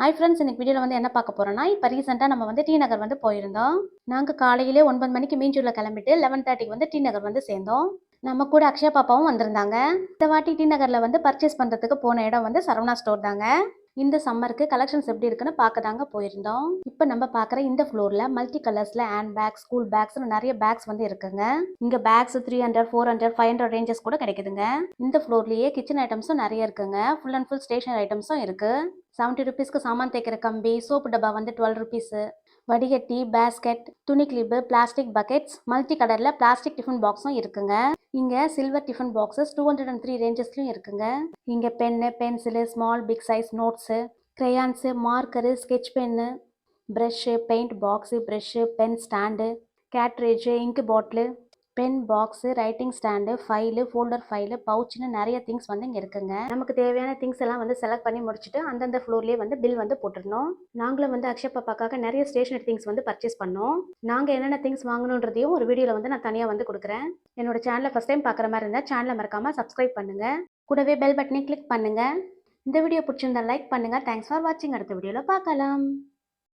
Hi friends, இன்னைக்கு வீடியோவில் வந்து என்ன பார்க்க போகிறோன்னா, இப்போ ரீசெண்டாக நம்ம வந்து டி நகர் வந்து போயிருந்தோம். நாங்கள் காலையிலே 9 மணிக்கு மீஞ்சூரில் கிளம்பிட்டு 11:30க்கு வந்து டி நகர் வந்து சேர்ந்தோம். நம்ம கூட அக்ஷயா பாப்பாவும் வந்திருந்தாங்க. இந்த வாட்டி டி நகரில் வந்து பர்ச்சேஸ் பண்ணுறதுக்கு போன இடம் வந்து சரவணா ஸ்டோர் தாங்க. இந்த சம்மருக்கு கலெக்ஷன்ஸ் எப்படி இருக்குன்னு பார்க்க தாங்க போயிருந்தோம். இப்போ நம்ம பார்க்குற இந்த ஃப்ளோரில் மல்டி கலர்ஸில் ஹேண்ட் பேக்ஸ், ஸ்கூல் பேக்ஸ்னு நிறைய பேக்ஸ் வந்து இருக்குங்க. இங்கே பேக்ஸ் 300, 400, 500 ரேஞ்சஸ் கூட கிடைக்குதுங்க. இந்த ஃப்ளோர்லேயே கிச்சன் ஐட்டம்ஸும் நிறைய இருக்குங்க. ஃபுல் அண்ட் ஃபுல் ஸ்டேஷனரி ஐட்டம்ஸும் இருக்கு. 70 ருபீஸ்க்கு சாமான் தேய்க்கிற கம்பி, சோப்பு டப்பா வந்து 12 ருபீஸு, வடிகட்டி, பேஸ்கெட், துணி கிளிப்பு, பிளாஸ்டிக் பக்கெட்ஸ், மல்டி கலரில் பிளாஸ்டிக் டிஃபன் பாக்ஸும் இருக்குங்க. இங்கே சில்வர் டிஃபன் பாக்ஸஸ் 203 ரேஞ்சஸ்லையும் இருக்குங்க. இங்கே pen, pencil, small big size notes, crayons, marker, sketch pen, brush, paint box, brush, pen stand, cartridge, ink bottle, pen box, writing stand, file, folder file, பவுச்சுன்னு நிறைய things வந்து இங்கே இருக்குங்க. நமக்கு தேவையான திங்ஸ் எல்லாம் வந்து செலக்ட் பண்ணி முடிச்சுட்டு அந்தந்த ஃப்ளோர்லேயே வந்து பில் வந்து போட்டுருந்தோம். நாங்களும் வந்து அக்ஷயா பாப்பாக்காக நிறைய ஸ்டேஷனரி திங்ஸ் வந்து பர்ச்சேஸ் பண்ணோம். நாங்கள் என்னென்ன திங்ஸ் வாங்கணுன்றதையும் ஒரு வீடியோவில் வந்து நான் தனியாக வந்து கொடுக்குறேன். என்னோட சேனலை ஃபஸ்ட் டைம் பார்க்குற மாதிரி இருந்தால் சேனலை மறக்காமல் சப்ஸ்கிரைப் பண்ணுங்கள். கூடவே பெல் பட்டனை கிளிக் பண்ணுங்கள். இந்த வீடியோ பிடிச்சிருந்தா லைக் பண்ணுங்கள். தேங்க்ஸ் ஃபார் வாட்சிங். அடுத்த வீடியோவில் பார்க்கலாம்.